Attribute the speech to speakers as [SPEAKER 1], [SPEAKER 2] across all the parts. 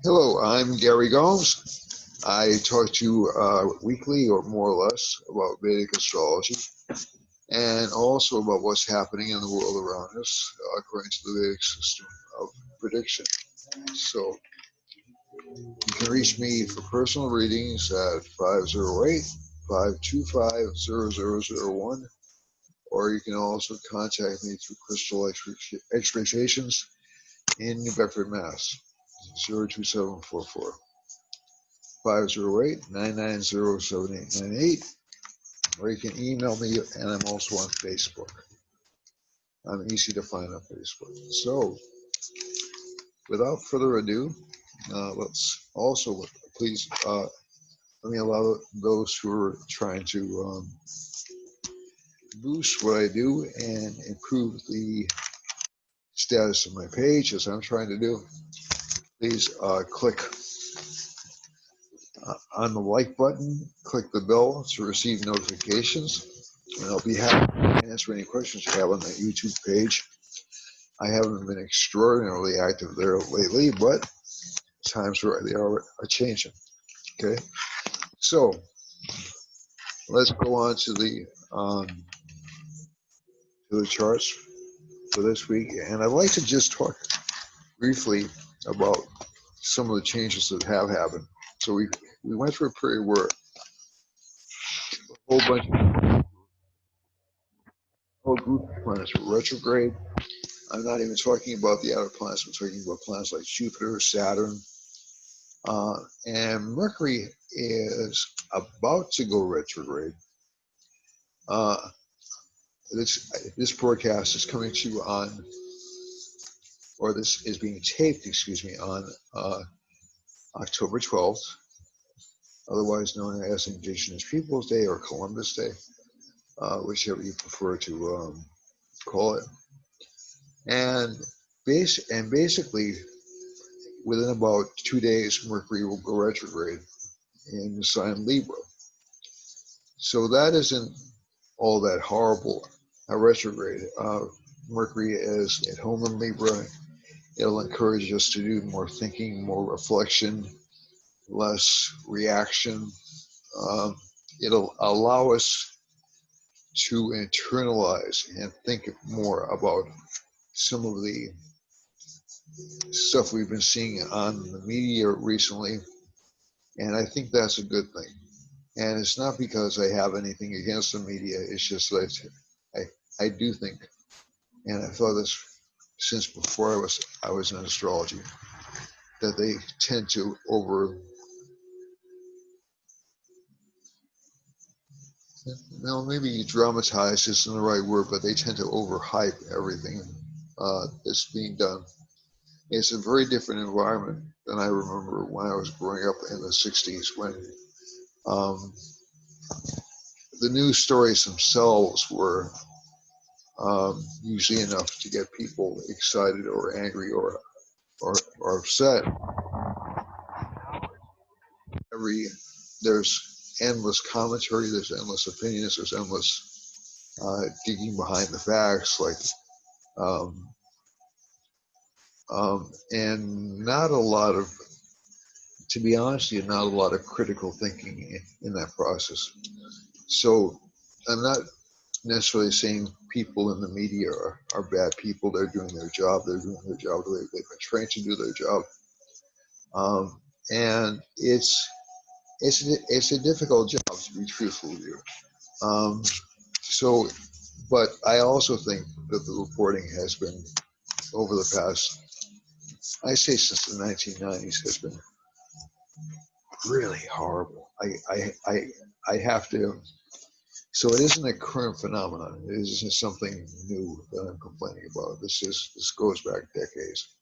[SPEAKER 1] Hello, I'm Gary Gomes. I talk to you weekly or more or less about Vedic astrology and also about what's happening in the world around us according to the Vedic system of prediction. So you can reach me for personal readings at 508-525-0001, or you can also contact me through Crystal Expectations in New Bedford, Mass. 02744. 508-990-7898, or you can email me, and I'm also on Facebook. I'm easy to find on Facebook. So, without further ado, let's also please let me allow those who are trying to boost what I do and improve the status of my page, as I'm trying to do. Please click on the like button, click the bell to receive notifications, and I'll be happy to answer any questions you have on the YouTube page. I haven't been extraordinarily active there lately, but times they are changing. Okay, so let's go on to the charts for this week, and I'd like to just talk briefly about some of the changes that have happened. So we went through a period where a whole group of planets were retrograde. I'm not even talking about the outer planets. I'm talking about planets like Jupiter, Saturn, and Mercury is about to go retrograde. This broadcast is coming to you on, or this is being taped, excuse me, on October 12th, otherwise known as Indigenous Peoples Day or Columbus Day, whichever you prefer to call it. And basically, within about 2 days, Mercury will go retrograde in the sign Libra. So that isn't all that horrible. A retrograde. Mercury is at home in Libra. It'll encourage us to do more thinking, more reflection, less reaction. It'll allow us to internalize and think more about some of the stuff we've been seeing on the media recently. And I think that's a good thing. And it's not because I have anything against the media. It's just that I do think, and I thought this since before I was in astrology, that they tend to maybe dramatize isn't the right word, but they tend to overhype everything that's being done. It's a very different environment than I remember when I was growing up in the 60s, when the news stories themselves were usually enough to get people excited or angry or upset. There's endless commentary, there's endless opinions, there's endless digging behind the facts, like and not a lot of, to be honest with you, not a lot of critical thinking in that process. So I'm not necessarily saying people in the media are bad people. They're doing their job. They've been trained to do their job. And it's a difficult job, to be truthful with you. But I also think that the reporting has been, over the past, I say since the 1990s, has been really horrible. I have to. So it isn't a current phenomenon. It isn't something new that I'm complaining about. This goes back decades.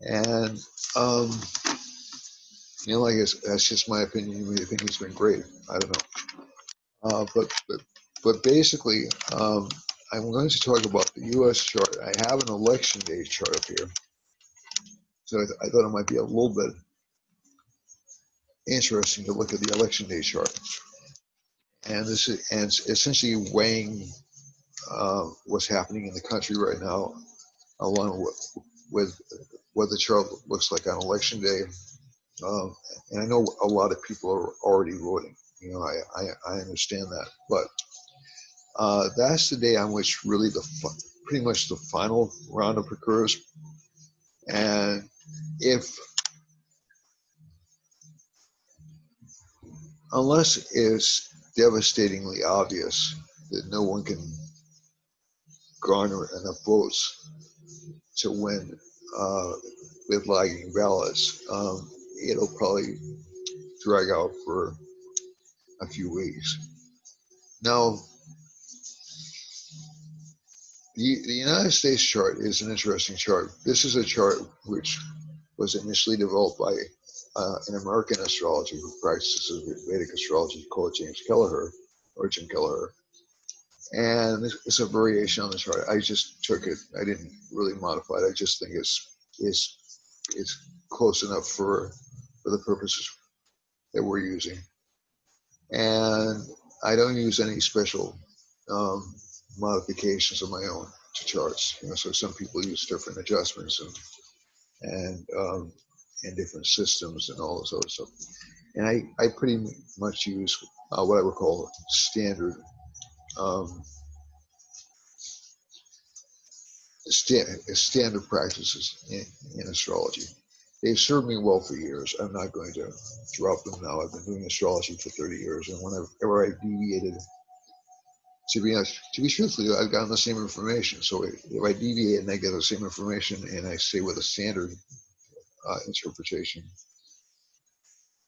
[SPEAKER 1] And like that's just my opinion. You may think it's been great. I don't know. But basically, I'm going to talk about the U.S. chart. I have an election day chart up here, so I thought it might be a little bit interesting to look at the election day chart. And this is essentially weighing what's happening in the country right now, along with what the chart looks like on election day. And I know a lot of people are already voting. You know, I understand that, but that's the day on which really pretty much the final roundup occurs. And if, unless it's devastatingly obvious that no one can garner enough votes to win with lagging ballots, it'll probably drag out for a few weeks. Now, the United States chart is an interesting chart. This is a chart which was initially developed by an American astrologer who practices Vedic astrology called James Kelleher, or Jim Kelleher. And it's a variation on the chart. I just took it. I didn't really modify it. I just think it's close enough for the purposes that we're using. And I don't use any special modifications of my own to charts. You know, so some people use different adjustments and different systems and all this other stuff. And I pretty much use what I would call standard standard practices in astrology. They've served me well for years. I'm not going to drop them now. I've been doing astrology for 30 years, and whenever I deviated, to be truthful, I've gotten the same information. So if I deviate and I get the same information and I stay with a standard interpretation,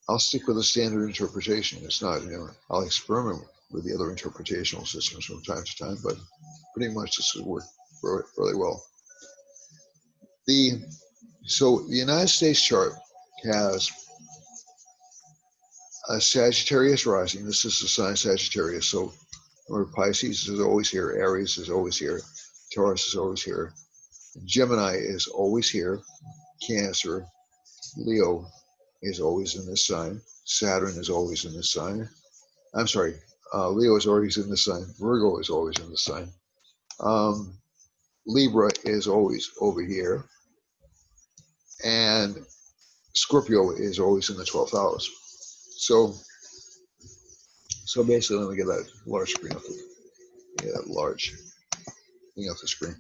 [SPEAKER 1] I'll stick with a standard interpretation. It's not, you know, I'll experiment with the other interpretational systems from time to time, but pretty much this has worked really well. So the United States chart has a Sagittarius rising. This is the sign Sagittarius. So remember, Pisces is always here, Aries is always here, Taurus is always here, Gemini is always here, Cancer, Leo is always in this sign, Saturn is always in this sign. I'm sorry, Leo is always in this sign, Virgo is always in this sign. Libra is always over here, and Scorpio is always in the 12th house. So basically, let me get that large screen up. Get that large thing off the screen.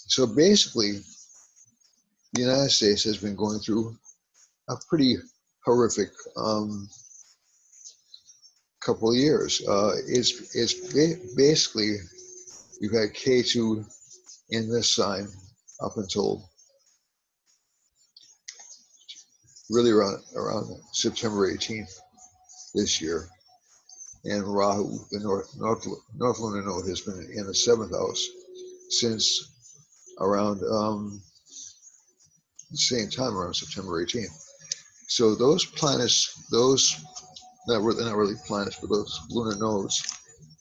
[SPEAKER 1] So basically, the United States has been going through a pretty horrific couple of years. It's basically, you've had K2 in this sign up until really around September 18th this year. And Rahu, the North Lunar Node, has been in the 7th house since around the same time, around September 18th. So those planets, not really planets, but those lunar nodes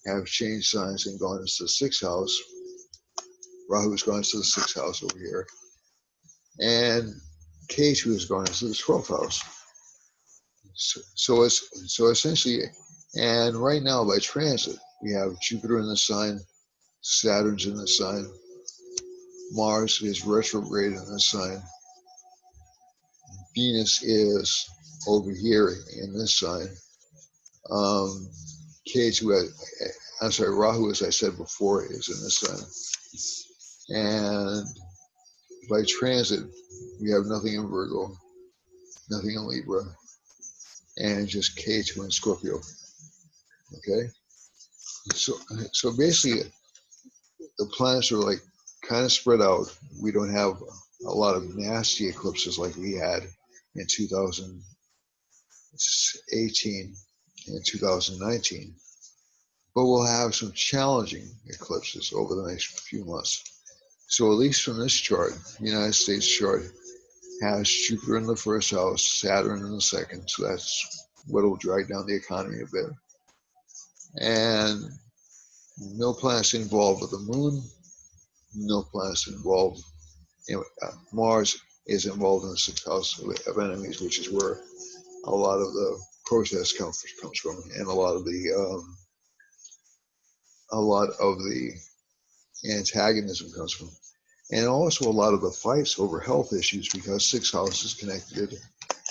[SPEAKER 1] have changed signs and gone into the 6th house. Rahu has gone into the 6th house over here. And K2 has gone into the 12th house. So essentially, and right now by transit, we have Jupiter in the sign, Saturn's in the sign, Mars is retrograde in the sign, Venus is over here in this sign. K2, I'm sorry, Rahu, as I said before, is in this sign. And by transit, we have nothing in Virgo, nothing in Libra, and just K2 in Scorpio. Okay? So basically, the planets are like kind of spread out. We don't have a lot of nasty eclipses like we had in 2018 and 2019. But we'll have some challenging eclipses over the next few months. So at least from this chart, the United States chart has Jupiter in the 1st house, Saturn in the 2nd. So that's what will drag down the economy a bit. And no planets involved with the moon, no planets involved. Mars is involved in the 6th house of enemies, which is where a lot of the protest comes from, and a lot of the antagonism comes from. And also a lot of the fights over health issues because sixth house is connected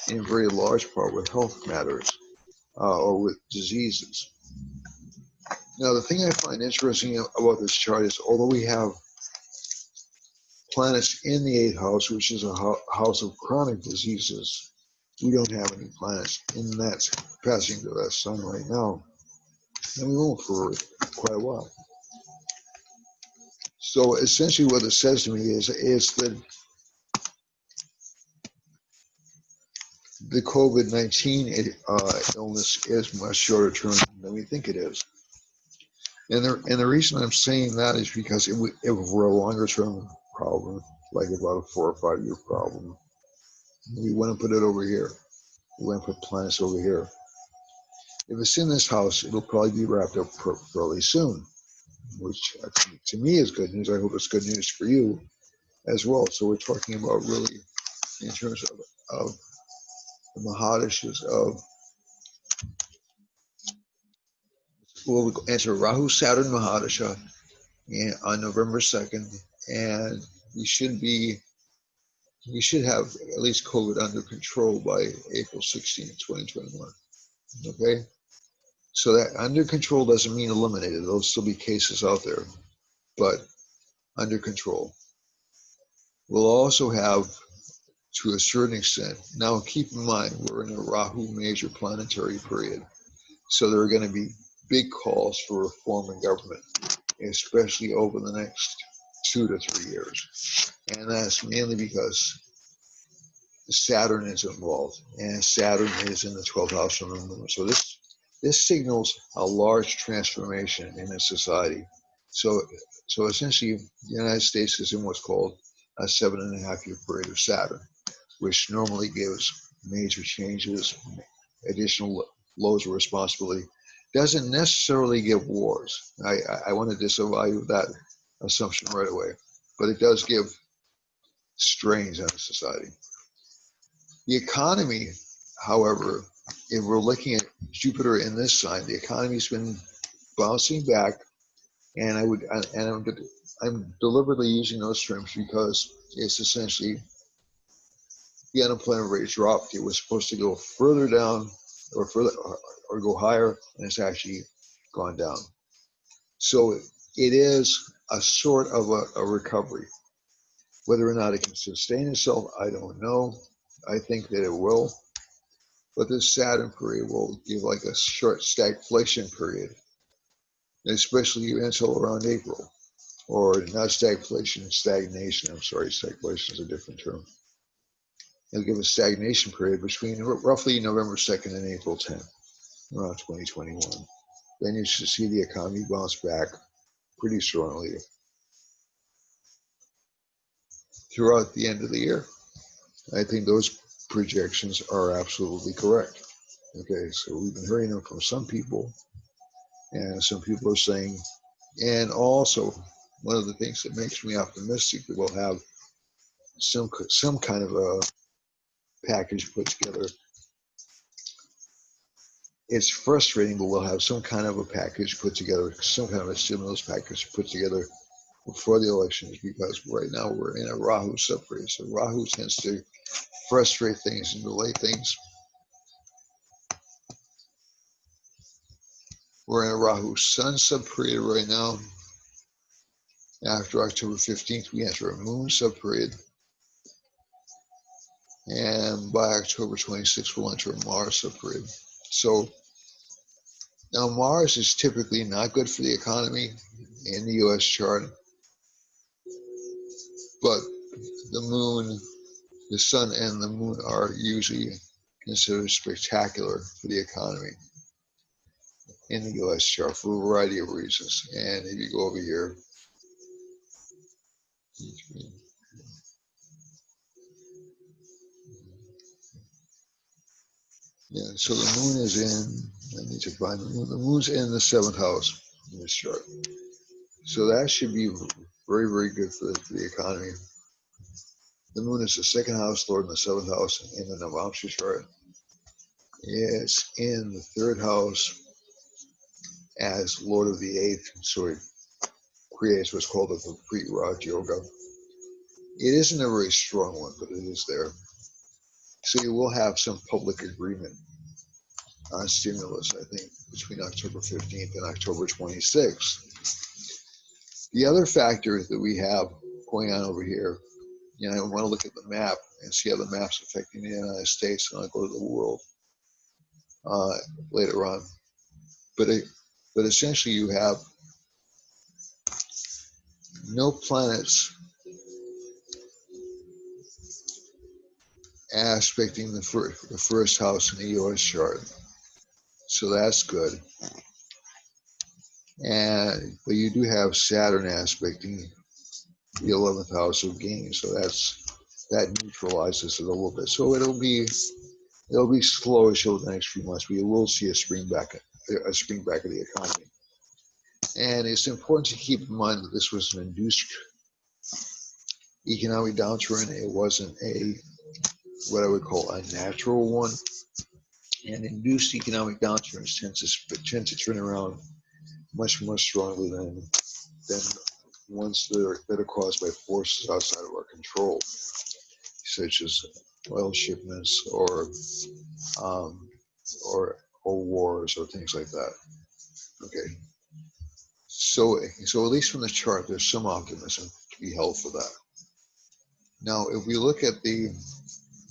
[SPEAKER 1] in a very large part with health matters or with diseases. Now, the thing I find interesting about this chart is although we have planets in the eighth house, which is a house of chronic diseases, we don't have any planets in that passing to that sun right now. And we won't for quite a while. So essentially what it says to me is that the COVID-19 illness is much shorter term than we think it is. And the reason I'm saying that is because if we're a longer term problem, like about a 4 or 5 year problem, we want to put it over here. We want to put planets over here. If it's in this house, it'll probably be wrapped up fairly soon, which to me is good news. I hope it's good news for you as well. So we're talking about really in terms of the Mahadashas of, we'll enter Rahu Saturn Mahadasha on November 2nd, and we should have at least COVID under control by April 16th, 2021. Okay? So that under control doesn't mean eliminated. There'll still be cases out there, but under control. We'll also have, to a certain extent, now keep in mind, we're in a Rahu major planetary period. So there are going to be big calls for reform in government, especially over the next 2 to 3 years. And that's mainly because Saturn is involved, and Saturn is in the 12th house from the moon. So this signals a large transformation in a society. So essentially, the United States is in what's called a 7.5 year period of Saturn, which normally gives major changes, additional loads of responsibility. Doesn't necessarily give wars. I want to disavow that assumption right away, but it does give strains on society. The economy, however, if we're looking at Jupiter in this sign, the economy's been bouncing back, and I'm deliberately using those terms because it's essentially the unemployment rate dropped. It was supposed to go further down or go higher, and it's actually gone down. So it is a sort of a recovery. Whether or not it can sustain itself, I don't know. I think that it will. But this Saturn period will give like a short stagflation period, especially until around April. Or not stagflation, stagnation. I'm sorry, stagflation is a different term. It'll give a stagnation period between roughly November 2nd and April 10th, around 2021. Then you should see the economy bounce back pretty strongly throughout the end of the year. I think those projections are absolutely correct. Okay, so we've been hearing them from some people, and some people are saying, and also one of the things that makes me optimistic that we'll have some kind of a package put together. It's frustrating, but we'll have some kind of a package put together, some kind of a stimulus package put together before the elections, because right now we're in a Rahu subperiod. So Rahu tends to frustrate things and delay things. We're in a Rahu Sun subperiod right now. After October 15th, we enter a Moon subperiod. And by October 26th, we'll enter a Mars subperiod. So now Mars is typically not good for the economy in the US chart, but the moon, the sun and the moon are usually considered spectacular for the economy in the US chart for a variety of reasons. And if you go over here, yeah, so the moon is in, I need to find the moon. The moon's in the 7th house in this chart. So that should be very, very good for the economy. The moon is the 2nd house lord in the 7th house in the Navamsha chart. It's in the 3rd house as lord of the 8th, so it creates what's called a complete Raj Yoga. It isn't a very strong one, but it is there. So you will have some public agreement on stimulus, I think, between October 15th and October 26th. The other factor that we have going on over here, I want to look at the map and see how the map's affecting the United States, and I'll go to the world later on. But essentially, you have no planets aspecting the first house in the U.S. chart, so that's good. But you do have Saturn aspecting the 11th house of gain, so that neutralizes it a little bit. So it'll be slowish over the next few months, but you will see a spring back of the economy. And it's important to keep in mind that this was an induced economic downturn. It wasn't what I would call a natural one. And induced economic downturns tend to turn around much more strongly than ones that are caused by forces outside of our control, such as oil shipments or wars or things like that. Okay, so at least from the chart, there's some optimism to be held for that. Now, if we look at the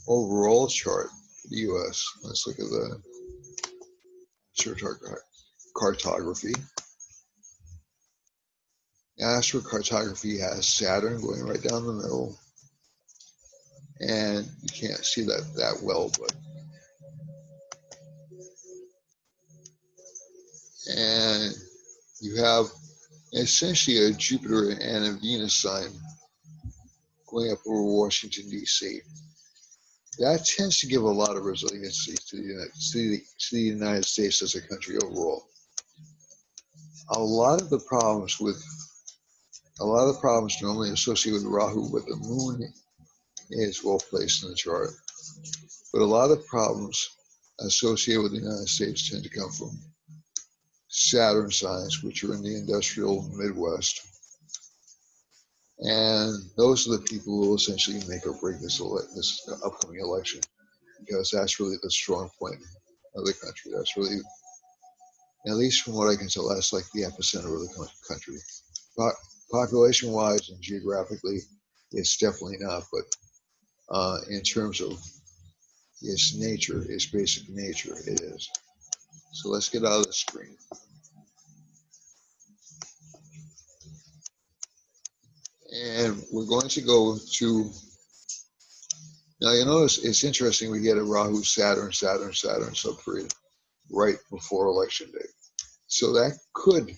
[SPEAKER 1] overall chart for the U.S., let's look at the astrocartography. Astrocartography has Saturn going right down the middle, and you can't see that well, and you have essentially a Jupiter and a Venus sign going up over Washington, D.C. That tends to give a lot of resiliency to the United States as a country overall. A lot of the problems normally associated with Rahu, but the moon is well placed in the chart. But a lot of problems associated with the United States tend to come from Saturn signs, which are in the industrial Midwest. And those are the people who will essentially make or break this upcoming election, because that's really the strong point of the country. That's really, at least from what I can tell, that's like the epicenter of the country. Population-wise and geographically, it's definitely not, but in terms of its nature, its basic nature, it is. So let's get out of the screen. And we're going to go to, now you notice it's interesting, we get a Rahu Saturn subperiod right before election day. So that could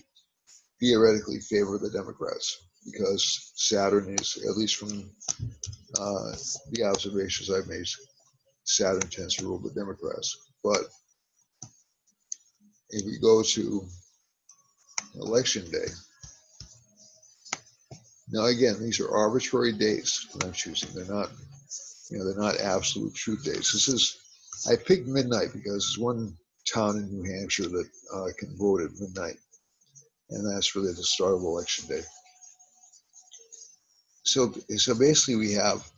[SPEAKER 1] theoretically favor the Democrats, because Saturn is, at least from the observations I've made, Saturn tends to rule the Democrats. But if we go to election day, now again, these are arbitrary dates that I'm choosing. They're not absolute truth dates. I picked midnight because there's one town in New Hampshire that can vote at midnight, and that's really the start of election day. So basically we have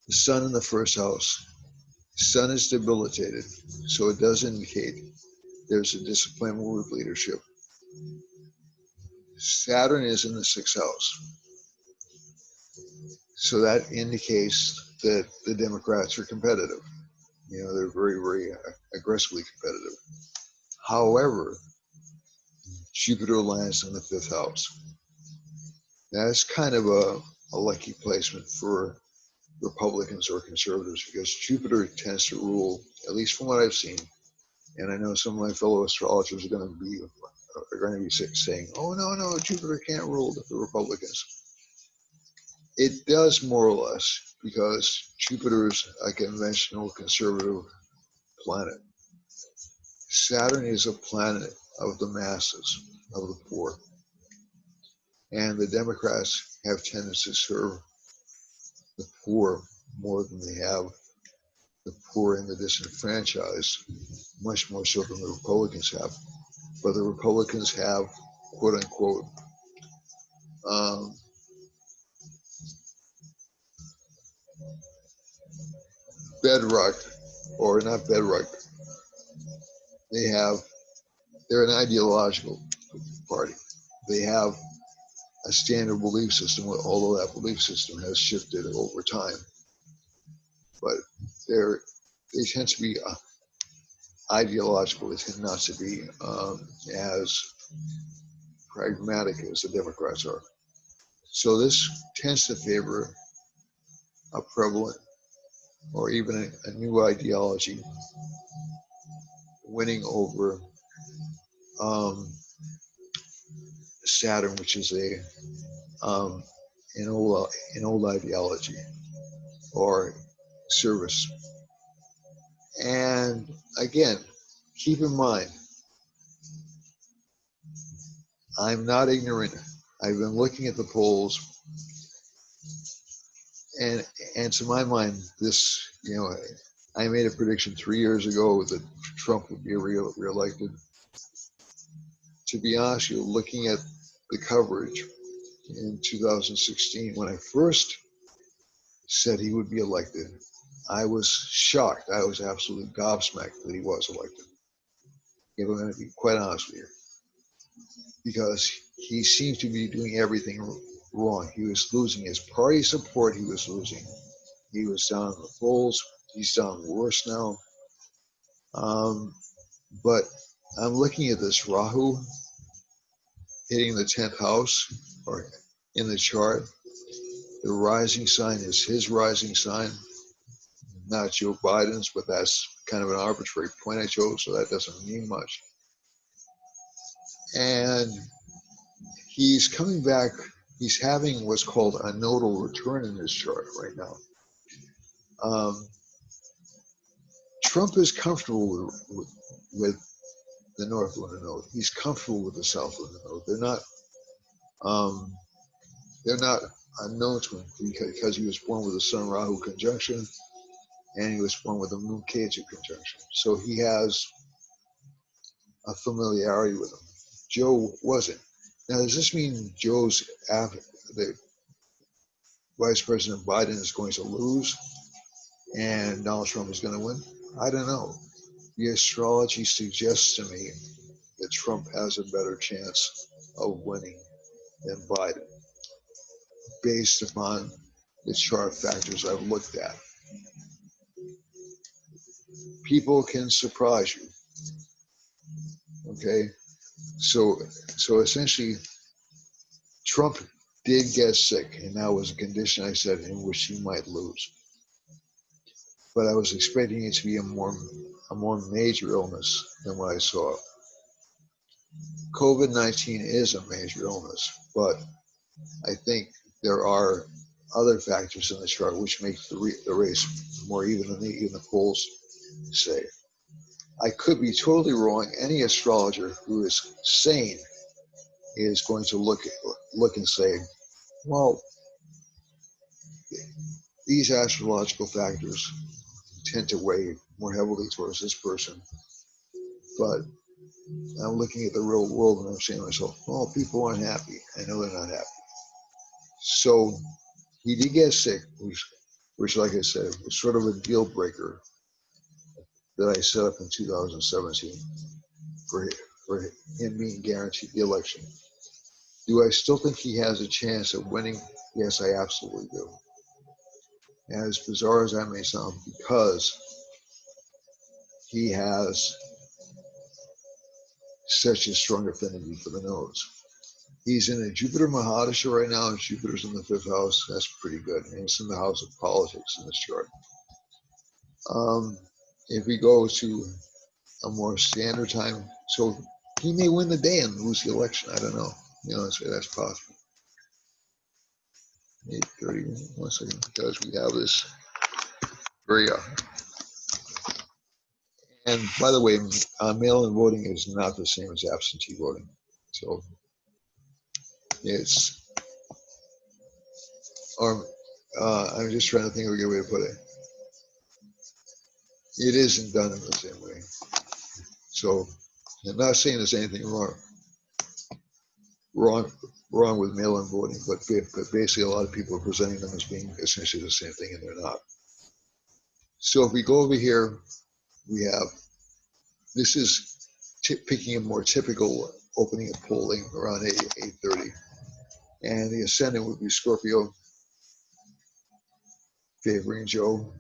[SPEAKER 1] the sun in the first house. Sun is debilitated, so it does indicate there's a disappointment with leadership. Saturn is in the sixth house, so that indicates that the Democrats are competitive. They're very, very aggressively competitive. However, Jupiter lands in the fifth house. That's kind of a lucky placement for Republicans or conservatives, because Jupiter tends to rule, at least from what I've seen, and I know some of my fellow astrologers are going to be saying, "Oh no, Jupiter can't rule the Republicans." It does, more or less, because Jupiter is a conventional conservative planet. Saturn is a planet of the masses, of the poor, and the Democrats have tended to serve the poor more than they have the poor and the disenfranchised, much more so than the Republicans have. But the Republicans have, quote unquote, bedrock, or not bedrock, they're an ideological party. They have a standard belief system, although that belief system has shifted over time. But they tend to be ideological. They tend not to be as pragmatic as the Democrats are. So this tends to favor a prevalent or even a new ideology winning over Saturn, which is an old ideology or service. And again, keep in mind, I'm not ignorant. I've been looking at the polls, and to my mind, this, I made a prediction 3 years ago that Trump would be reelected. To be honest, you're looking at the coverage in 2016 when I first said he would be elected. I was shocked. I was absolutely gobsmacked that he was elected. If I'm going to be quite honest with you, because he seemed to be doing everything wrong. He was losing his party support. He was losing. He was down in the polls. He's down worse now. But I'm looking at this Rahu hitting the 10th house or in the chart. The rising sign is his rising sign, not Joe Biden's, but that's kind of an arbitrary point I chose, so that doesn't mean much. And he's coming back. He's having what's called a nodal return in his chart right now. Trump is comfortable with the North Lunar node. He's comfortable with the South Lunar node. They're not unknown to him because he was born with a Sun Rahu conjunction and he was born with a Moon Ketu conjunction. So he has a familiarity with them. Joe wasn't. Now, does this mean the Vice President Biden is going to lose and Donald Trump is going to win? I don't know. The astrology suggests to me that Trump has a better chance of winning than Biden, based upon the chart factors I've looked at. People can surprise you. Okay, so essentially, Trump did get sick, and that was a condition I said in which he might lose. But I was expecting it to be a more major illness than what I saw. COVID-19 is a major illness, but I think there are other factors in the chart which make the race more even than even the polls say. I could be totally wrong. Any astrologer who is sane is going to look and say, well, these astrological factors tend to weigh more heavily towards this person. But I'm looking at the real world and I'm saying to myself, well, people aren't happy. I know they're not happy. So he did get sick, which like I said, was sort of a deal breaker that I set up in 2017 for him being guaranteed the election. Do I still think he has a chance of winning? Yes, I absolutely do. As bizarre as that may sound, because he has such a strong affinity for the nodes. He's in a Jupiter Mahadasha right now, and Jupiter's in the 5th house. That's pretty good. And it's in the house of politics in this chart. If we go to a more standard time, so he may win the day and lose the election. I don't know. That's possible. 8:30. 1 second, because we have this very. And by the way, mail-in voting is not the same as absentee voting. So it's. I'm just trying to think of a good way to put it. It isn't done in the same way. So I'm not saying there's anything wrong with mail-in voting, but basically a lot of people are presenting them as being essentially the same thing, and they're not. So if we go over here, we have, this is picking a more typical opening of polling around 8:30. And the ascendant would be Scorpio, favoring Joe.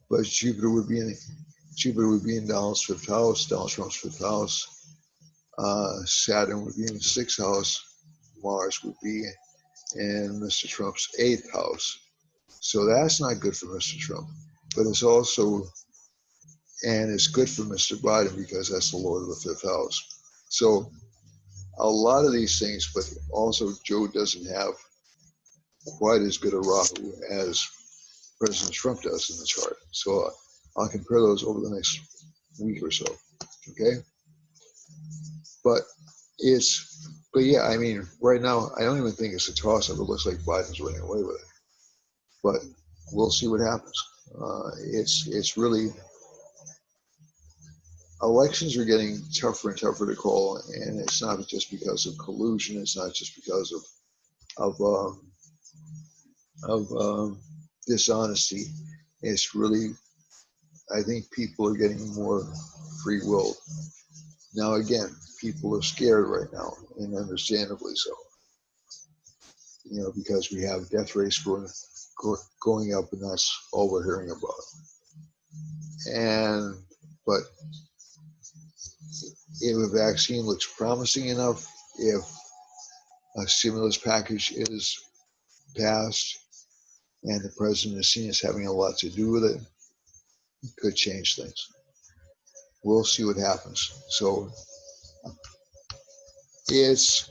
[SPEAKER 1] But Jupiter would be in Donald's fifth house, Donald Trump's fifth house. Saturn would be in the sixth house. Mars would be in Mr. Trump's eighth house. So that's not good for Mr. Trump. But it's also, and it's good for Mr. Biden because that's the Lord of the fifth house. So a lot of these things, but also Joe doesn't have quite as good a Rahu as President Trump does in the chart. So I'll compare those over the next week or so. Okay. But yeah, I mean, right now, I don't even think it's a toss up. It looks like Biden's running away with it. But we'll see what happens. It's really, elections are getting tougher and tougher to call, and it's not just because of collusion. It's not just because of dishonesty. It's really, I think people are getting more free will. Now, again, people are scared right now, and understandably so. You know, because we have death rates going up, and that's all we're hearing about. But if a vaccine looks promising enough, if a stimulus package is passed, and the president is seen as having a lot to do with it, it could change things. We'll see what happens. So it's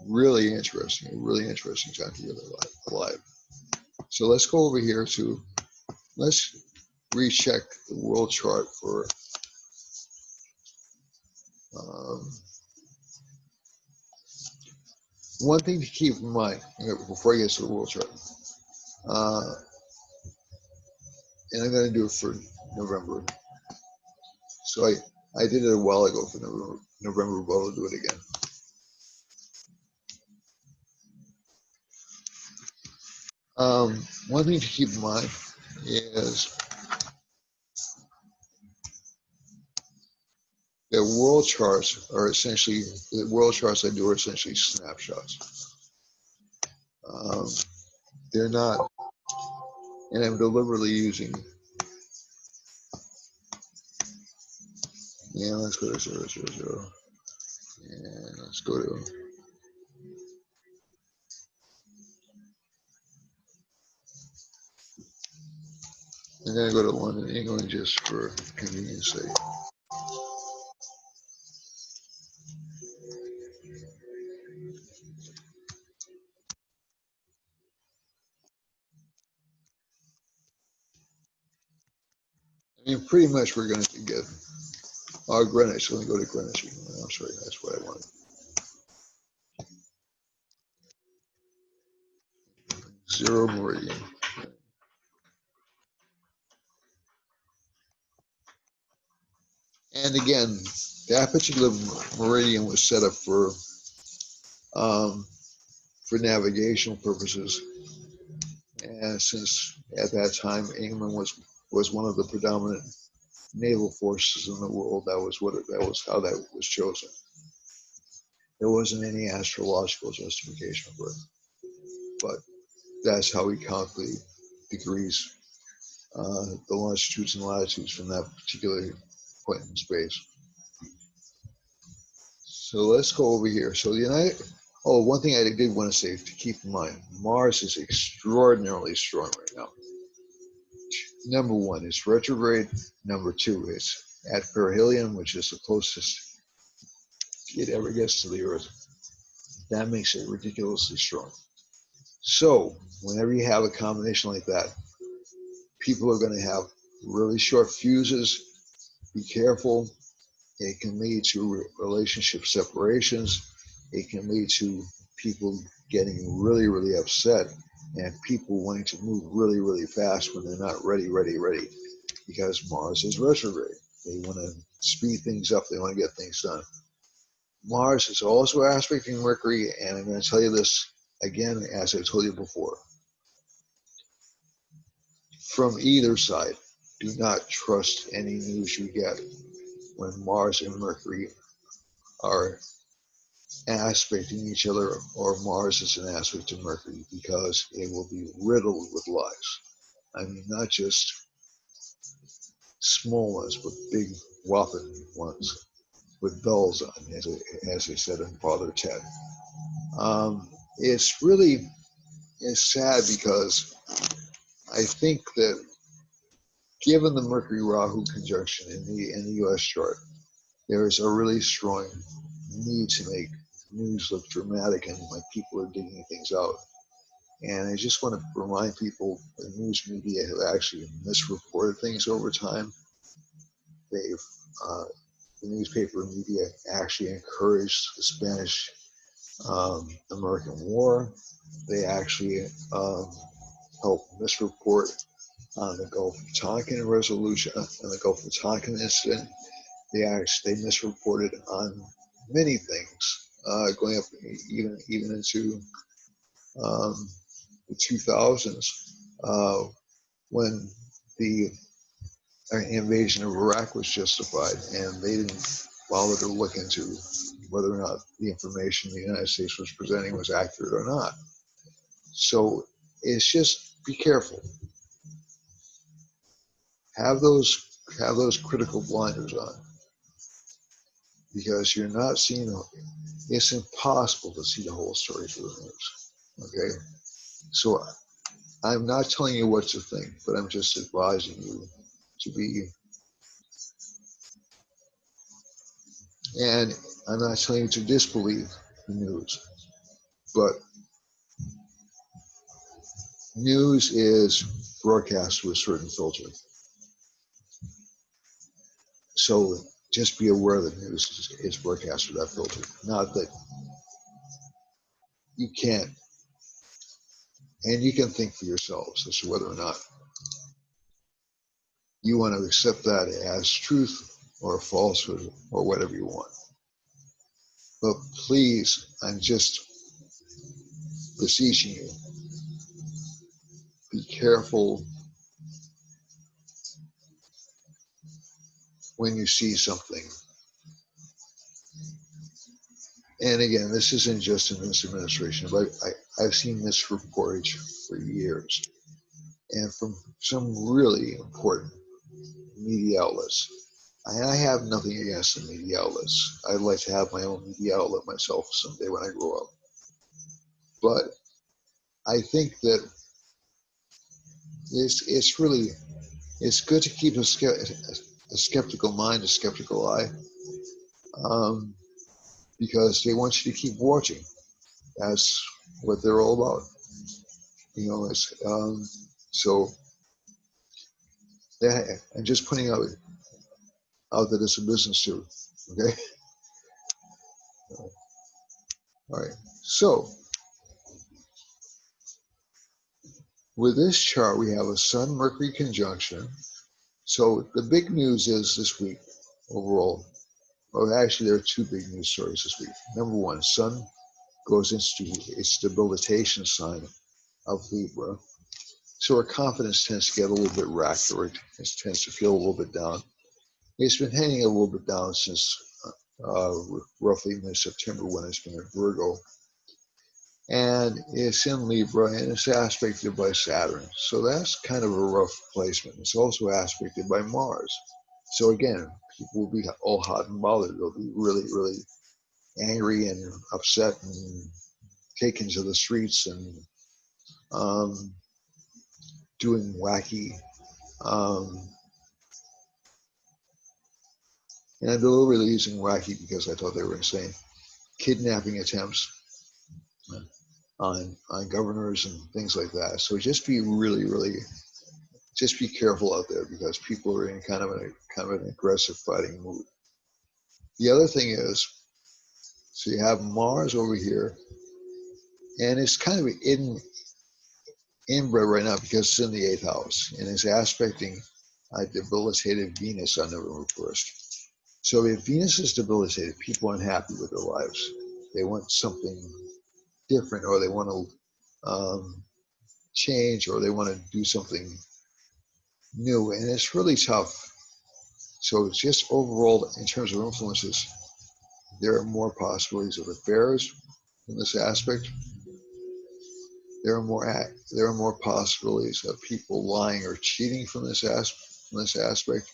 [SPEAKER 1] really interesting time to be alive. So let's go over here let's recheck the world chart for one thing to keep in mind before I get to the world chart. And I'm going to do it for November. So I did it a while ago for November, but I'll do it again. One thing to keep in mind is that world charts are essentially, the world charts I do are essentially snapshots. They're not, and I'm deliberately using, let's go to 0, 0, 0. And let's go to, I'm going to go to London, England, just for convenience sake. I mean, pretty much we're going to get Greenwich. Let me go to Greenwich. I'm sorry, that's what I wanted. 0 meridian. And again, that particular meridian was set up for navigational purposes. And since at that time England was one of the predominant naval forces in the world, that was how that was chosen. There wasn't any astrological justification for it, but that's how we count the degrees, the longitudes and latitudes from that particular point in space. So let's go over here. So one thing I did want to say to keep in mind, Mars is extraordinarily strong right now. Number 1, it's retrograde. Number 2, it's at perihelion, which is the closest it ever gets to the Earth. That makes it ridiculously strong. So whenever you have a combination like that, people are going to have really short fuses. Be careful. It can lead to relationship separations. It can lead to people getting really, really upset, and people wanting to move really, really fast when they're not ready, because Mars is retrograde. They want to speed things up. They want to get things done. Mars is also aspecting Mercury, and I'm going to tell you this again, as I told you before. from either side. Do not trust any news you get when Mars and Mercury are aspecting each other, or Mars is an aspect to Mercury, because it will be riddled with lies. I mean, not just small ones, but big whopping ones with bells on, as they said in Father Ted. It's really it's sad because I think that given the Mercury Rahu conjunction in the U.S. chart, there is a really strong need to make news look dramatic and like people are digging things out. And I just want to remind people the news media have actually misreported things over time. They've the newspaper media actually encouraged the Spanish American War. They actually helped misreport on the Gulf of Tonkin resolution, on the Gulf of Tonkin incident. They misreported on many things, going up even into the 2000s, when the invasion of Iraq was justified, and they didn't bother to look into whether or not the information the United States was presenting was accurate or not. So it's just be careful. Have those critical blinders on, because you're not seeing. It's impossible to see the whole story through the news. Okay, so I'm not telling you what to think, but I'm just advising you to be. And I'm not telling you to disbelieve the news, but news is broadcast with a certain filter. So just be aware that news is broadcast with that filter. Not that you can't, and you can think for yourselves as to whether or not you want to accept that as truth or falsehood or whatever you want. But please, I'm just beseeching you, be careful when you see something. And again, this isn't just in this administration, but I've seen this reportage for years, and from some really important media outlets. I have nothing against the media outlets. I'd like to have my own media outlet myself someday when I grow up. But I think that it's good to keep a skeptical mind, a skeptical eye, because they want you to keep watching. That's what they're all about. So that I'm just putting out that it's a business too. Okay. All right. So with this chart, we have a Sun-Mercury conjunction. So the big news is this week overall. Well, actually, there are two big news stories this week. Number one, Sun goes into its debilitation sign of Libra. So our confidence tends to get a little bit racked, or it tends to feel a little bit down. It's been hanging a little bit down since roughly mid-September, when it's been in Virgo. And it's in Libra, and it's aspected by Saturn. So that's kind of a rough placement. It's also aspected by Mars. So again, people will be all hot and bothered. They'll be really, really angry and upset and taken to the streets and doing wacky, and I'm deliberately using wacky because I thought they were insane, kidnapping attempts on governors and things like that. So just be really, really, just be careful out there, because people are in kind of an aggressive fighting mood. The other thing is, so you have Mars over here, and it's kind of inbred right now because it's in the 8th house, and it's aspecting a debilitated Venus on November 1st. So if Venus is debilitated, people aren't happy with their lives. They want something different, or they want to change, or they want to do something new, and it's really tough. So it's just overall, in terms of influences, there are more possibilities of affairs in this aspect. There are more possibilities of people lying or cheating from this aspect,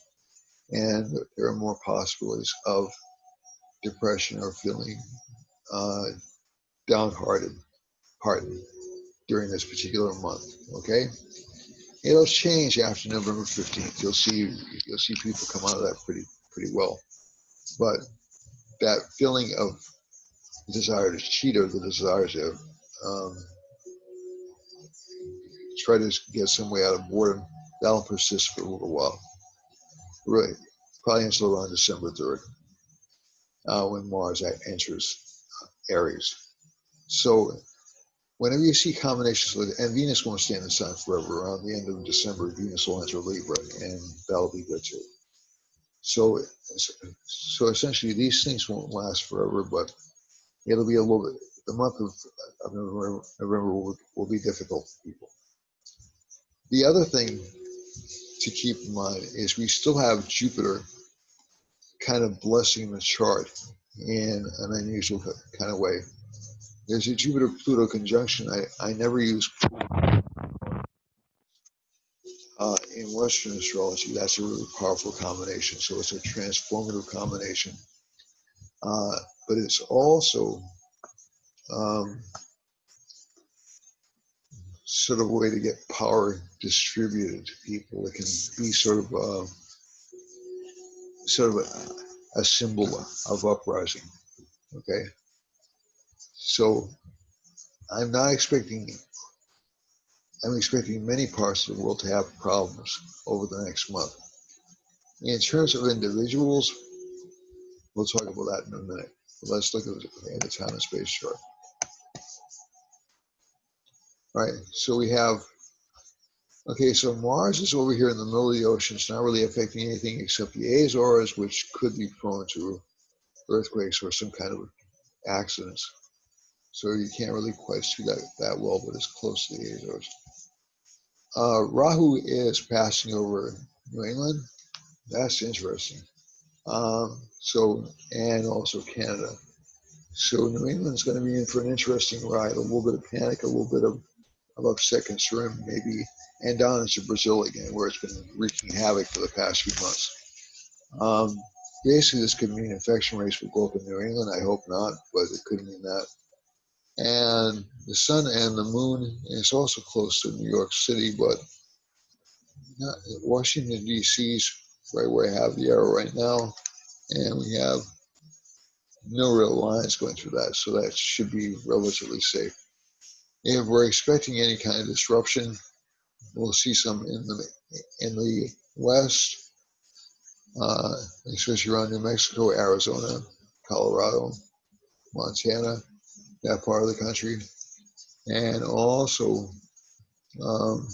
[SPEAKER 1] and there are more possibilities of depression or feeling uh, downhearted during this particular month. Okay, it'll change after November 15th. You'll see people come out of that pretty well, but that feeling of the desire to cheat or the desire to um, try to get some way out of boredom, that'll persist for a little while. Really, probably until around December 3rd, when Mars enters Aries. So whenever you see combinations with, and Venus won't stay in the sun forever, around the end of December, Venus will enter Libra, and that'll be good too. So, so essentially, these things won't last forever, but it'll be a little bit. The month of November will be difficult for people. The other thing to keep in mind is we still have Jupiter kind of blessing the chart in an unusual kind of way. There's a Jupiter-Pluto conjunction. I never use in Western astrology. That's a really powerful combination. So it's a transformative combination. But it's also um, sort of a way to get power distributed to people. It can be sort of a symbol of uprising. Okay, so I'm not expecting. I'm expecting many parts of the world to have problems over the next month. In terms of individuals, we'll talk about that in a minute. But let's look at the time and space chart. All right, so we have, okay, so Mars is over here in the middle of the ocean. It's not really affecting anything except the Azores, which could be prone to earthquakes or some kind of accidents. So you can't really quite see that well, but it's close to the Azores. Rahu is passing over New England. That's interesting. And also Canada. So New England's going to be in for an interesting ride. A little bit of panic, a little bit of upset concern, maybe, and down into Brazil again, where it's been wreaking havoc for the past few months. Basically, this could mean infection rates will go up in New England. I hope not, but it could mean that. And the sun and the moon is also close to New York City, but not, Washington, D.C.'s right where I have the arrow right now, and we have no real lines going through that, so that should be relatively safe. If we're expecting any kind of disruption, we'll see some in the west, especially around New Mexico, Arizona, Colorado, Montana, that part of the country, and also um,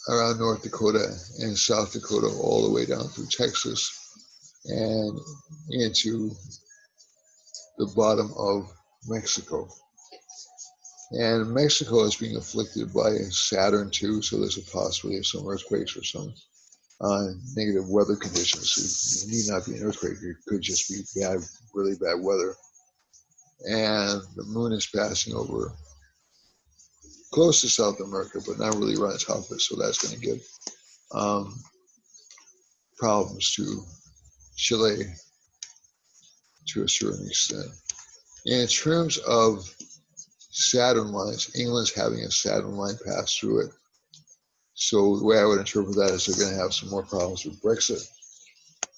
[SPEAKER 1] around North Dakota and South Dakota, all the way down through Texas and into the bottom of Mexico. And Mexico is being afflicted by Saturn too, so there's a possibility of some earthquakes or some negative weather conditions. It need not be an earthquake; it could just be really bad weather. And the moon is passing over close to South America, but not really right on top of it, so that's going to give problems to Chile to a certain extent. In terms of Saturn lines, England's having a Saturn line pass through it. So the way I would interpret that is they're going to have some more problems with Brexit,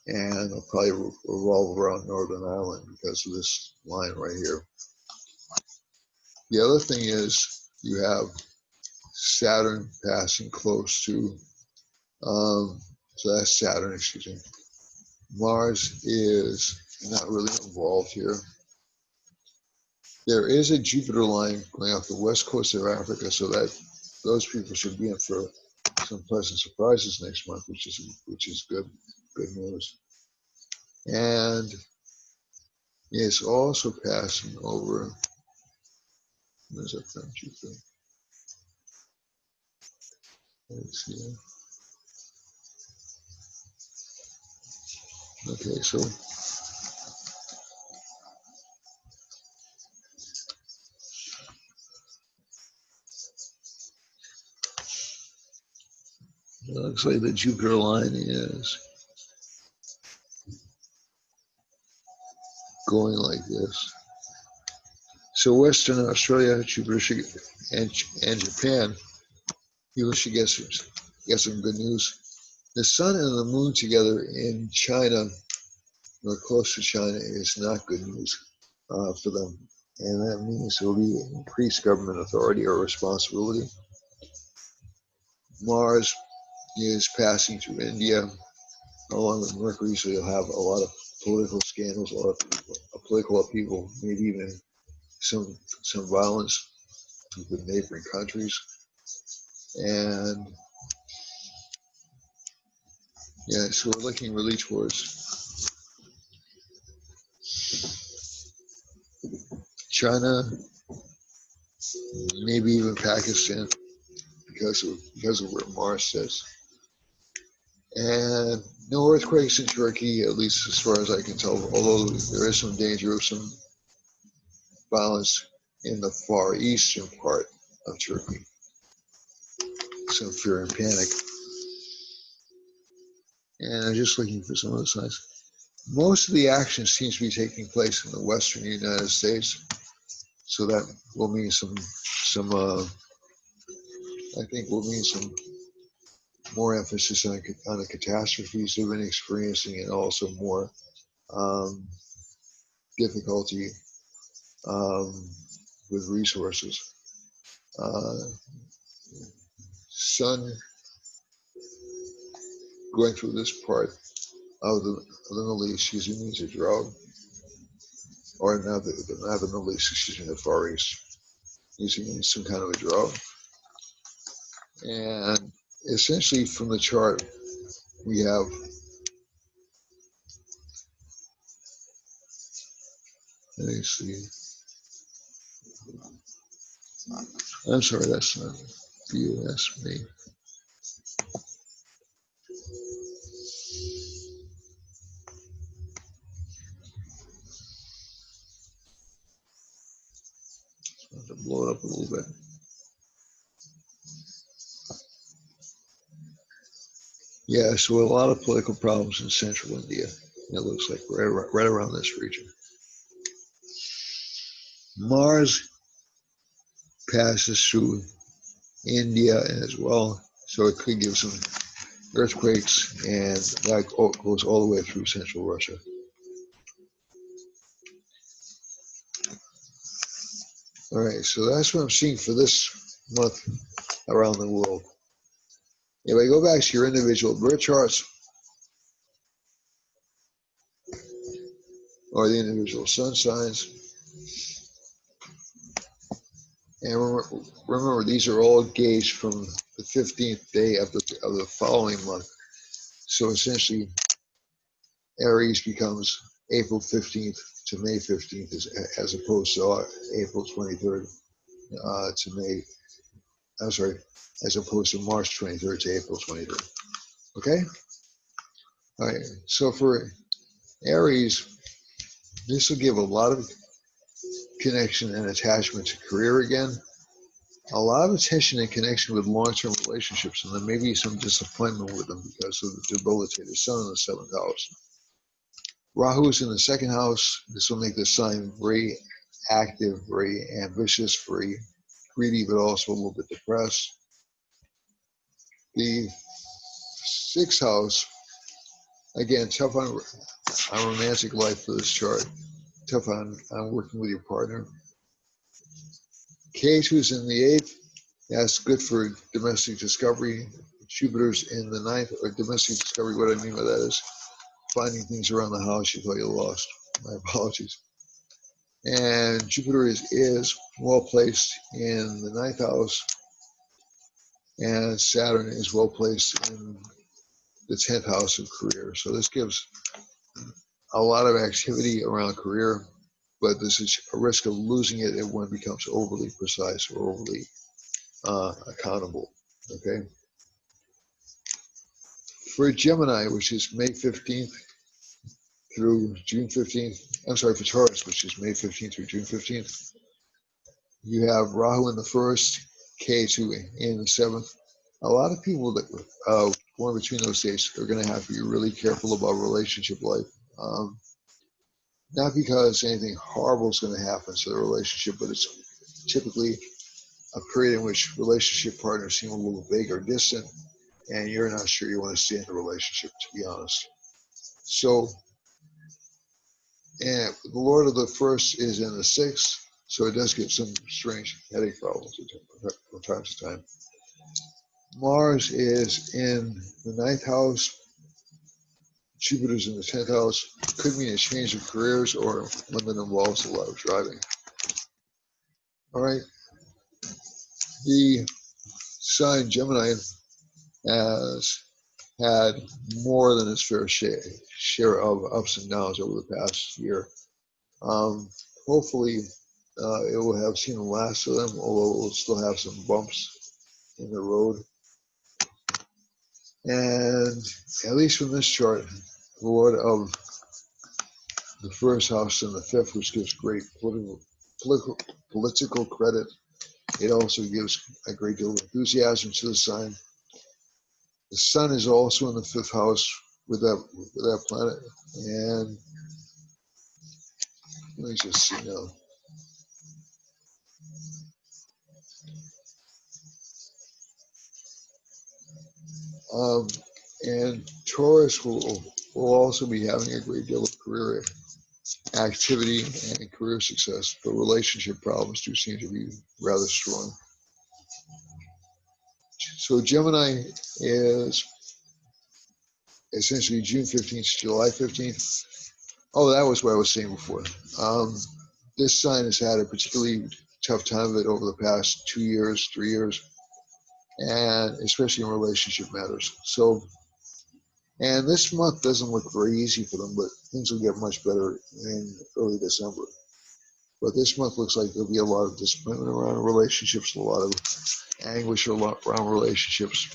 [SPEAKER 1] and they'll probably revolve around Northern Ireland because of this line right here. The other thing is you have Saturn passing close to, so that's Saturn, excuse me. Mars is not really involved here. There is a Jupiter line going off the west coast of Africa, so that those people should be in for some pleasant surprises next month, which is good news. And it's also passing over. There's a Jupiter. Let's see. Okay, so it looks like the Jupiter line is going like this. So Western Australia, Jupiter and Japan, people should get some good news. The sun and the moon together in China, or close to China, is not good news for them. And that means there will be increased government authority or responsibility. Mars is passing through India along with Mercury, so you'll have a lot of political scandals, a lot of political upheaval, maybe even some violence with neighboring countries. And yeah, so we're looking really towards China, maybe even Pakistan, because of where Mars sits. And no earthquakes in Turkey, at least as far as I can tell, although there is some danger of some violence in the far eastern part of Turkey. Some fear and panic. And I'm just looking for some of the signs. Most of the action seems to be taking place in the western United States. So that will mean I think will mean some more emphasis on the catastrophes they've been experiencing, and also more difficulty with resources. Sun going through this part of the Middle East usually means a drought, or not the Middle East, excuse me, the Far East usually means some kind of a drought. And essentially from the chart, we have let me see. I'm sorry, that's not you, that's me. I have to blow it up a little bit. Yeah, so a lot of political problems in central India. It looks like right around this region. Mars passes through India as well, so it could give some earthquakes, and that goes all the way through central Russia. All right, so that's what I'm seeing for this month around the world. If I go back to your individual birth charts, or the individual sun signs, and remember these are all gauged from the 15th day of the following month. So essentially, Aries becomes April 15th to May 15th, as opposed to April 23rd to May. I'm sorry, as opposed to March 23rd to April 23rd. Okay. All right. So for Aries, this will give a lot of connection and attachment to career again. A lot of attention and connection with long-term relationships, and there may be some disappointment with them because of the debilitated sun in the 7th house. Rahu is in the 2nd house. This will make the sign very active, very ambitious, very greedy, but also a little bit depressed. The 6th house, again, tough on romantic life for this chart. Tough on working with your partner. Ketu's in the 8th. That's good for domestic discovery. Jupiter's in the 9th, or domestic discovery. What I mean by that is finding things around the house you thought you lost. My apologies. And Jupiter is well placed in the 9th house, and Saturn is well placed in the 10th house of career. So this gives a lot of activity around career, but there's a risk of losing it if one becomes overly precise or overly accountable. Okay. For Gemini, which is May 15th through June 15th, I'm sorry, for Taurus, which is May 15th through June 15th, you have Rahu in the first, Ketu in the seventh. A lot of people that born between those days are going to have to be really careful about relationship life. Not because anything horrible is going to happen to the relationship, but it's typically a period in which relationship partners seem a little vague or distant, and you're not sure you want to stay in the relationship, to be honest. So, and the Lord of the first is in the sixth, so it does give some strange headache problems from time to time. Mars is in the ninth house. Jupiter's in the 10th house. Could mean a change of careers or one that involves a lot of driving. All right. The sign Gemini has had more than its fair share of ups and downs over the past year. Hopefully, it will have seen the last of them, although it will still have some bumps in the road. And at least from this chart, the Lord of the first house and the fifth, which gives great political credit. It also gives a great deal of enthusiasm to the sign. The sun is also in the fifth house with that planet. And let me just see now. And Taurus will also be having a great deal of career activity and career success, but relationship problems do seem to be rather strong. So Gemini is essentially June 15th to July 15th. Oh, that was what I was saying before. This sign has had a particularly tough time of it over the past 2 years, 3 years, and especially in relationship matters. So, and this month doesn't look very easy for them, but things will get much better in early December. But this month looks like there'll be a lot of disappointment around relationships, a lot of anguish around relationships.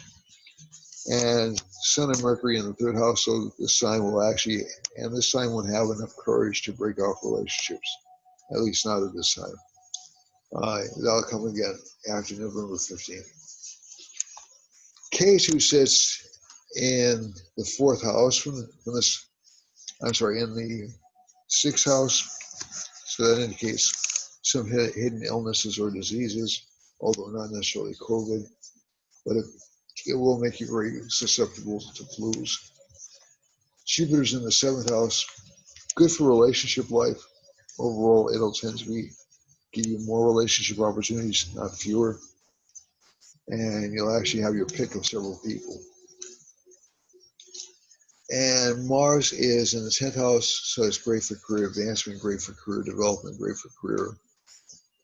[SPEAKER 1] And Sun and Mercury in the third house, so this sign will actually, and this sign won't have enough courage to break off relationships, at least not at this time. That'll come again after November 15th. Ketu sits in the fourth house from this, I'm sorry, in the sixth house. So that indicates some hidden illnesses or diseases, although not necessarily COVID, but it will make you very susceptible to flus. Jupiter's in the seventh house, good for relationship life. Overall, it'll tend to give you more relationship opportunities, not fewer. And you'll actually have your pick of several people. And Mars is in the 10th house, so it's great for career advancement, great for career development, great for career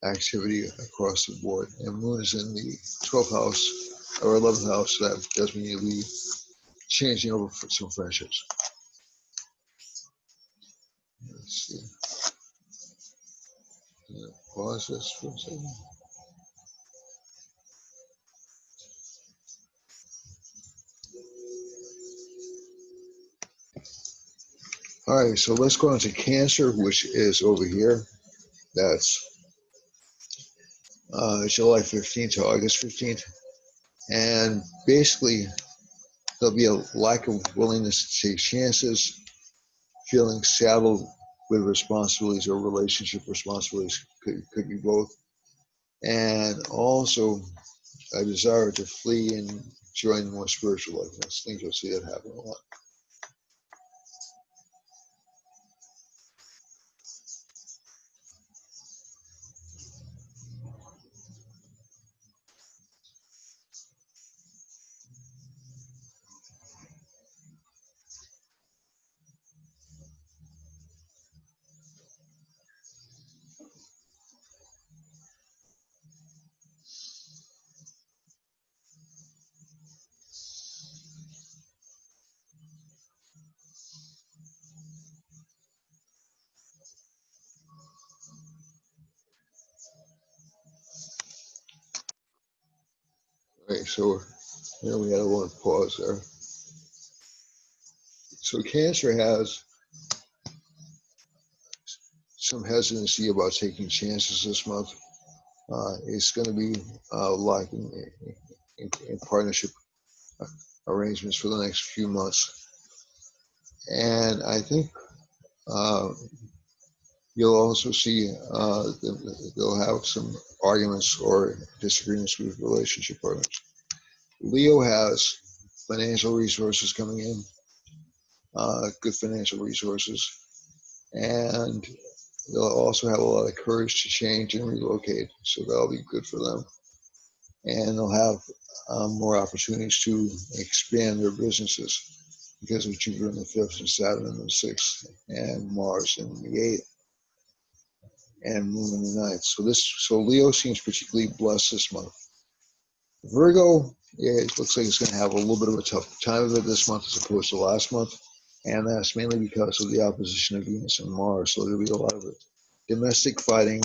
[SPEAKER 1] activity across the board. And Moon is in the 12th house or 11th house, so that does mean you'll be changing over for some friendships. Let's see. Pause this for a second. All right, so let's go on to Cancer, which is over here. That's July 15th to August 15th. And basically, there'll be a lack of willingness to take chances, feeling saddled with responsibilities or relationship responsibilities, could be both. And also a desire to flee and join more spiritual life. I think you'll see that happen a lot. All right, so here we had a little pause there. So Cancer has some hesitancy about taking chances this month. It's going to be lacking in partnership arrangements for the next few months. And I think you'll also see they'll have some arguments or disagreements with relationship partners. Leo has financial resources coming in, good financial resources, and they'll also have a lot of courage to change and relocate, so that'll be good for them. And they'll have more opportunities to expand their businesses because of Jupiter in the 5th and Saturn in the 6th and Mars in the 8th and Moon in the 9th. So Leo seems particularly blessed this month. Virgo, it looks like it's going to have a little bit of a tough time of it this month as opposed to last month. And that's mainly because of the opposition of Venus and Mars. So there'll be a lot of domestic fighting,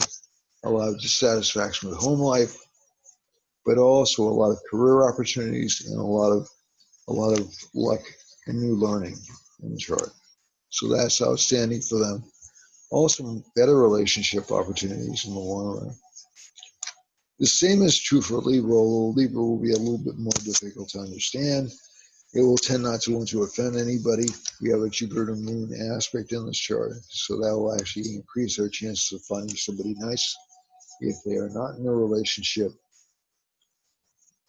[SPEAKER 1] a lot of dissatisfaction with home life, but also a lot of career opportunities and a lot of luck and new learning in the chart. So that's outstanding for them. Also, better relationship opportunities in the long run. The same is true for Libra, although Libra will be a little bit more difficult to understand. It will tend not to want to offend anybody. We have a Jupiter to Moon aspect in this chart, so that will actually increase their chances of finding somebody nice if they are not in a relationship.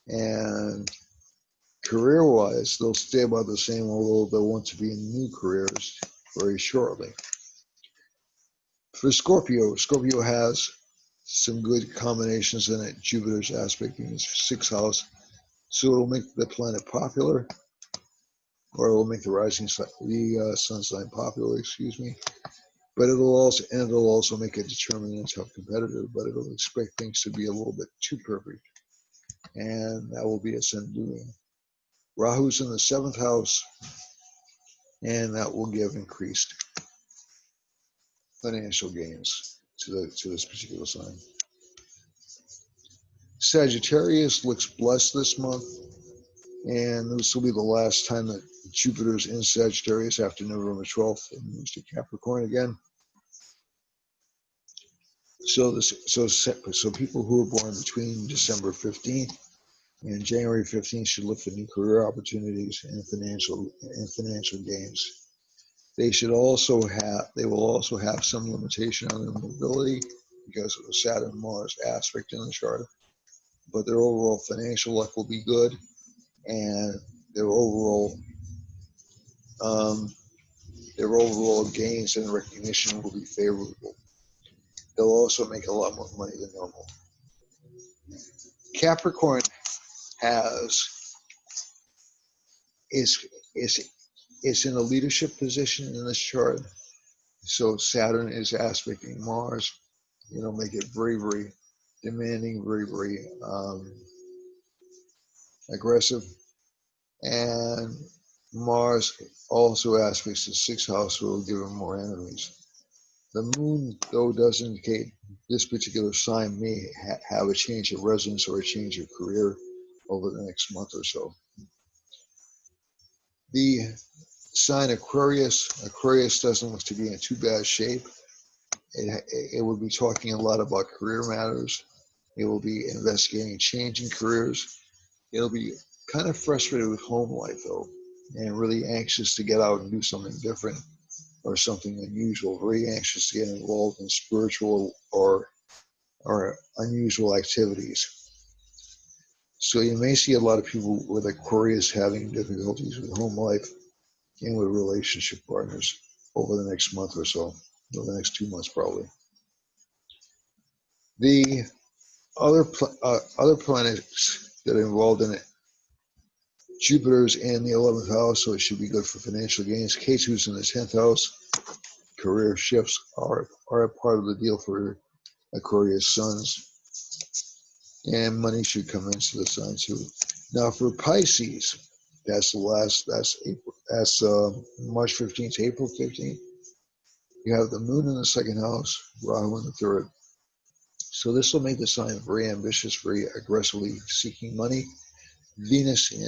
[SPEAKER 1] And career-wise, they'll stay about the same, although they'll want to be in new careers very shortly. For Scorpio, Scorpio has some good combinations in it. Jupiter's aspect in its 6th house, so it'll make the planet popular, or it'll make the rising sun sign popular, excuse me. But it'll also make it determined and tough competitor, but it'll expect things to be a little bit too perfect. And that will be its undoing. Rahu's in the 7th house, and that will give increased financial gains to this particular sign. Sagittarius looks blessed this month, and this will be the last time that Jupiter's in Sagittarius after November 12th and moves to Capricorn again. So people who are born between December 15th and January 15th should look for new career opportunities and financial gains. They will also have some limitation on their mobility because of the Saturn-Mars aspect in the chart, but their overall financial luck will be good, and their overall gains and recognition will be favorable. They'll also make a lot more money than normal. Capricorn is in a leadership position in this chart. So Saturn is aspecting Mars, make it very, very demanding, very, very aggressive. And Mars also aspects the 6th house, so it'll give him more enemies. The Moon, though, does indicate this particular sign may have a change of residence or a change of career over the next month or so. The sign Aquarius doesn't look to be in too bad shape. It will be talking a lot about career matters. It will be investigating changing careers. It'll be kind of frustrated with home life, though, and really anxious to get out and do something different or something unusual, very anxious to get involved in spiritual or unusual activities. So you may see a lot of people with Aquarius having difficulties with home life and with relationship partners over the next month or so, or the next 2 months probably. The other planets that are involved in it, Jupiter's in the 11th house, so it should be good for financial gains. Ketu's in the 10th house. Career shifts are a part of the deal for Aquarius suns, and money should come into the sign too. Now for Pisces, that's March 15th to April 15th. You have the Moon in the 2nd house, Rahu in the 3rd. So this will make the sign very ambitious, very aggressively seeking money. Venus in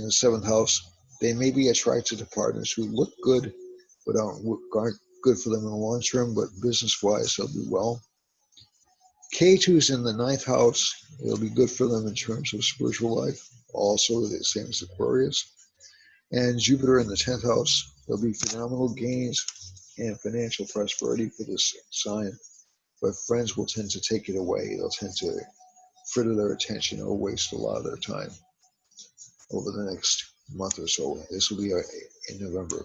[SPEAKER 1] the 7th house They may be attracted to partners who look good, but aren't good for them in the long term, but business-wise, they'll do well. K2's in the 9th house. It'll be good for them in terms of spiritual life, also the same as Aquarius. And Jupiter in the 10th house. There'll be phenomenal gains and financial prosperity for this sign, but friends will tend to take it away. They'll tend to fritter their attention or waste a lot of their time over the next month or so. This will be in November.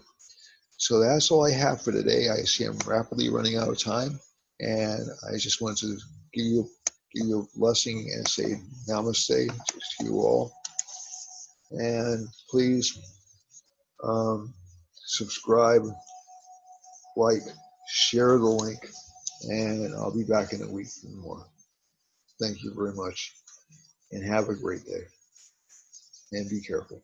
[SPEAKER 1] So that's all I have for today. I see I'm rapidly running out of time, and I just wanted to give you a blessing and say namaste to you all. And please subscribe, like, share the link, and I'll be back in a week for more. Thank you very much, and have a great day, and be careful.